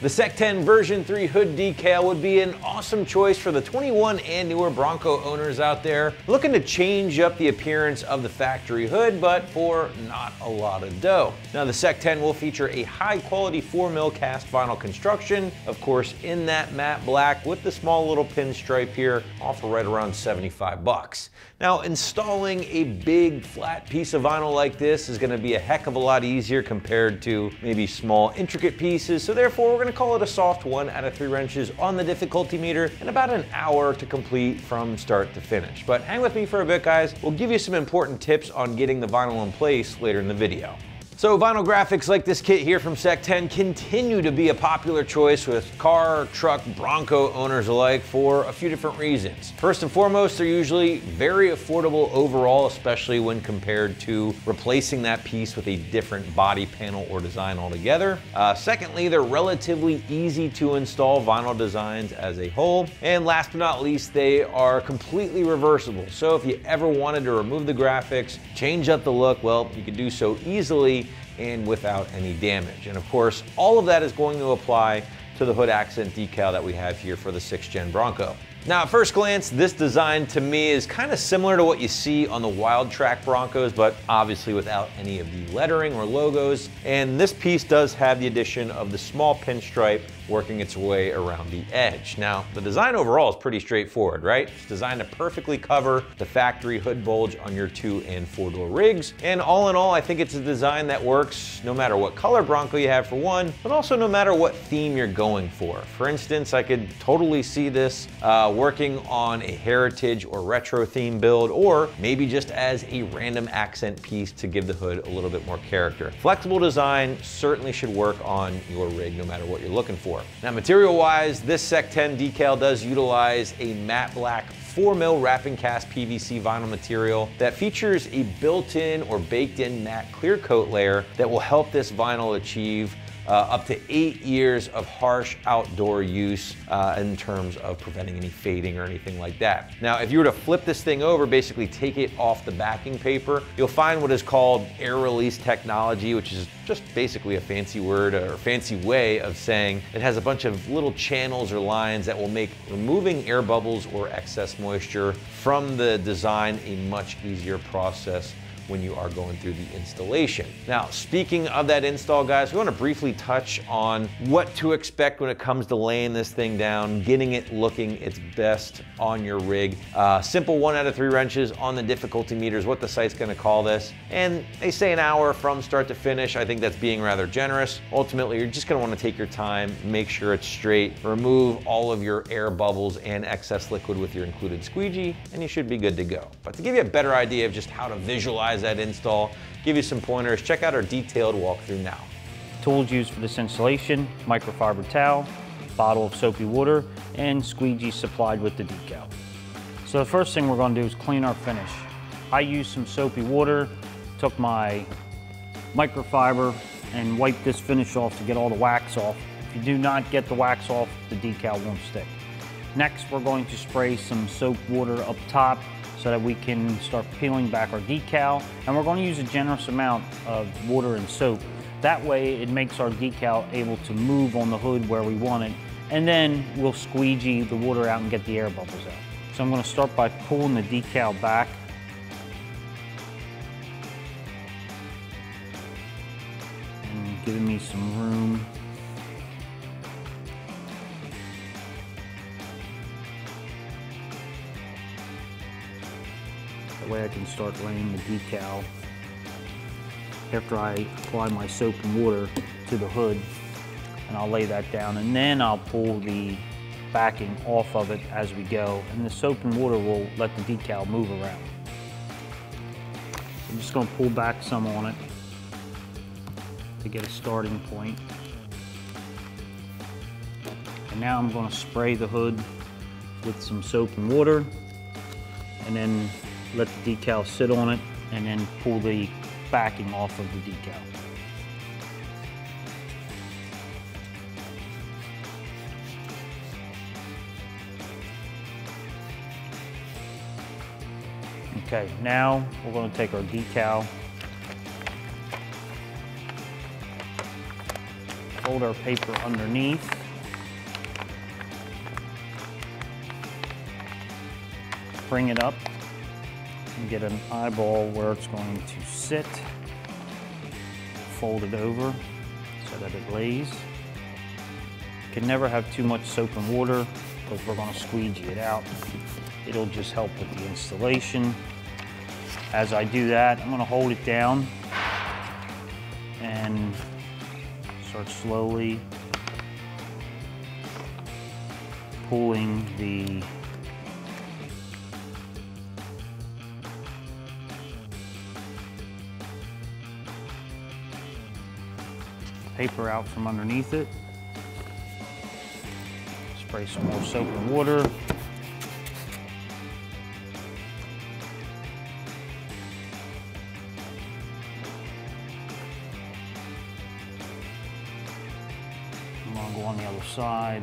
The Sec 10 version 3 hood decal would be an awesome choice for the 21 and newer Bronco owners out there looking to change up the appearance of the factory hood, but for not a lot of dough. Now the Sec 10 will feature a high quality 4mm cast vinyl construction, of course in that matte black with the small little pinstripe here, all for right around 75 bucks. Now installing a big flat piece of vinyl like this is going to be a heck of a lot easier compared to maybe small intricate pieces, so therefore we're going to call it a soft 1 out of 3 wrenches on the difficulty meter and about an hour to complete from start to finish. But hang with me for a bit guys, we'll give you some important tips on getting the vinyl in place later in the video. So vinyl graphics like this kit here from Sec 10 continue to be a popular choice with car, truck, Bronco owners alike for a few different reasons. First and foremost, they're usually very affordable overall, especially when compared to replacing that piece with a different body panel or design altogether. Secondly, they're relatively easy to install vinyl designs as a whole. And last but not least, they are completely reversible. So if you ever wanted to remove the graphics, change up the look, well, you can do so easily and without any damage. And of course, all of that is going to apply to the hood accent decal that we have here for the 6th Gen Bronco. Now at first glance, this design to me is kind of similar to what you see on the Wildtrak Broncos, but obviously without any of the lettering or logos. And this piece does have the addition of the small pinstripe working its way around the edge. Now, the design overall is pretty straightforward, right? It's designed to perfectly cover the factory hood bulge on your 2- and 4-door rigs. And all in all, I think it's a design that works no matter what color Bronco you have for one, but also no matter what theme you're going for. For instance, I could totally see this working on a heritage or retro theme build, or maybe just as a random accent piece to give the hood a little bit more character. Flexible design certainly should work on your rig no matter what you're looking for. Now material-wise, this Sec 10 decal does utilize a matte black 4mm wrapping cast PVC vinyl material that features a built-in or baked-in matte clear coat layer that will help this vinyl achieve up to 8 years of harsh outdoor use in terms of preventing any fading or anything like that. Now, if you were to flip this thing over, basically take it off the backing paper, you'll find what is called air release technology, which is just basically a fancy word or fancy way of saying it has a bunch of little channels or lines that will make removing air bubbles or excess moisture from the design a much easier process when you are going through the installation. Now, speaking of that install, guys, we want to briefly touch on what to expect when it comes to laying this thing down, getting it looking its best on your rig. Simple 1 out of 3 wrenches on the difficulty meter is what the site's going to call this. And they say an hour from start to finish. I think that's being rather generous. Ultimately, you're just going to want to take your time, make sure it's straight, remove all of your air bubbles and excess liquid with your included squeegee, and you should be good to go. But to give you a better idea of just how to visualize that install, give you some pointers, check out our detailed walkthrough now. Tools used for this installation: microfiber towel, bottle of soapy water, and squeegee supplied with the decal. So the first thing we're going to do is clean our finish. I used some soapy water, took my microfiber and wiped this finish off to get all the wax off. If you do not get the wax off, the decal won't stick. Next, we're going to spray some soap water up top so that we can start peeling back our decal. And we're going to use a generous amount of water and soap. That way it makes our decal able to move on the hood where we want it. And then we'll squeegee the water out and get the air bubbles out. So I'm going to start by pulling the decal back. And giving me some room. That way I can start laying the decal after I apply my soap and water to the hood, and I'll lay that down, and then I'll pull the backing off of it as we go, and the soap and water will let the decal move around. I'm just going to pull back some on it to get a starting point. And now I'm going to spray the hood with some soap and water, and then let the decal sit on it, and then pull the backing off of the decal. Okay, now we're going to take our decal Fold our paper underneath. Bring it up and get an eyeball where it's going to sit. Fold it over so that it lays. You can never have too much soap and water because we're going to squeegee it out. It'll just help with the installation. As I do that, I'm going to hold it down and start slowly pulling the paper out from underneath it. Spray some more soap and water. I'm going to go on the other side.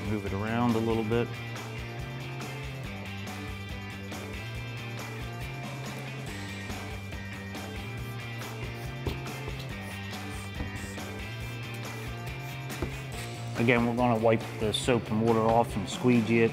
Move it around a little bit. Again, we're going to wipe the soap and water off and squeegee it.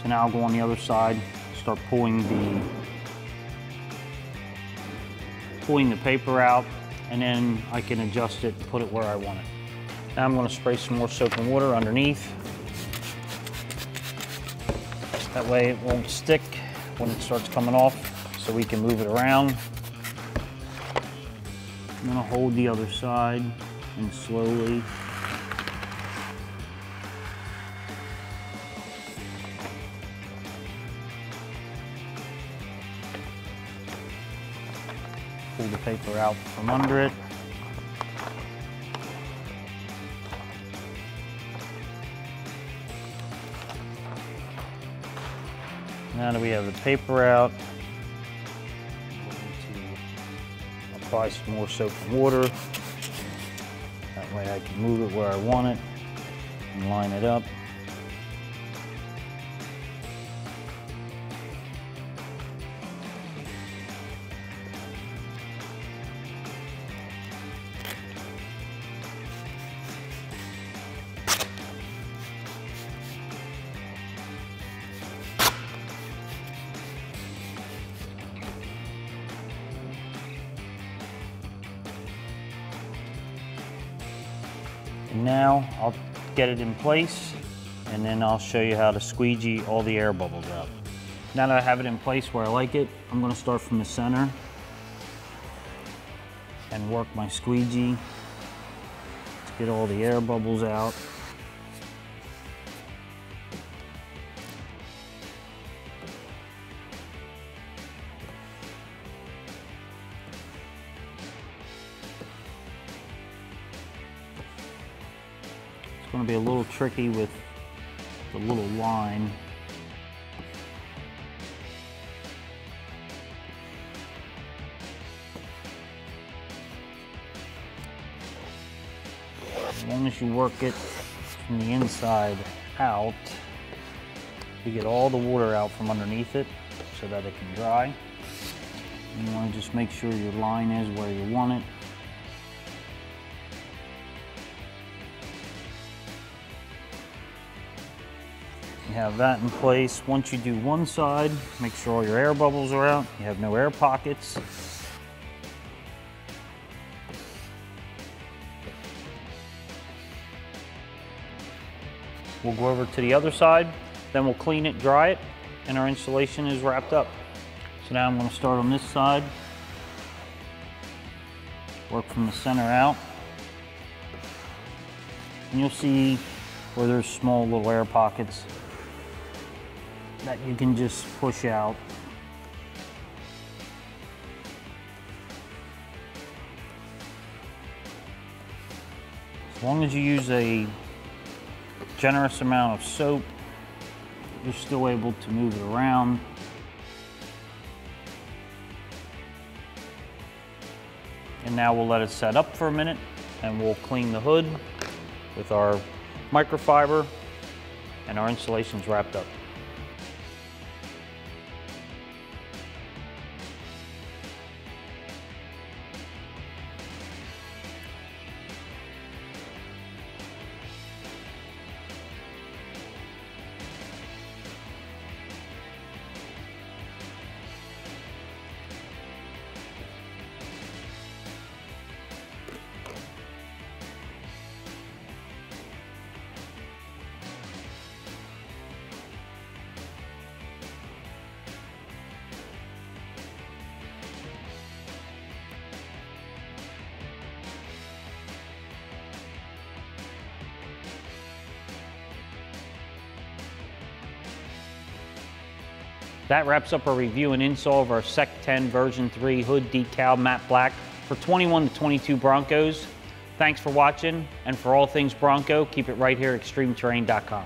So now I'll go on the other side, start pulling the paper out, and then I can adjust it and put it where I want it. Now I'm going to spray some more soap and water underneath. That way it won't stick when it starts coming off, so we can move it around. I'm going to hold the other side and slowly pull the paper out from under it. Now that we have the paper out, apply some more soap and water. That way I can move it where I want it and line it up. Now I'll get it in place, and then I'll show you how to squeegee all the air bubbles out. Now that I have it in place where I like it, I'm going to start from the center and work my squeegee to get all the air bubbles out. It's going to be a little tricky with the little line. As long as you work it from the inside out, you get all the water out from underneath it so that it can dry. And you want to just make sure your line is where you want it. You have that in place. Once you do one side, make sure all your air bubbles are out. You have no air pockets. We'll go over to the other side, then we'll clean it, dry it, and our installation is wrapped up. So now I'm going to start on this side. Work from the center out. And you'll see where there's small little air pockets that you can just push out. As long as you use a generous amount of soap, you're still able to move it around. And now we'll let it set up for a minute, and we'll clean the hood with our microfiber, and our installation's wrapped up. That wraps up our review and install of our Sec 10 version 3 hood decal matte black for 21 to 22 Broncos. Thanks for watching, and for all things Bronco, keep it right here at extremeterrain.com.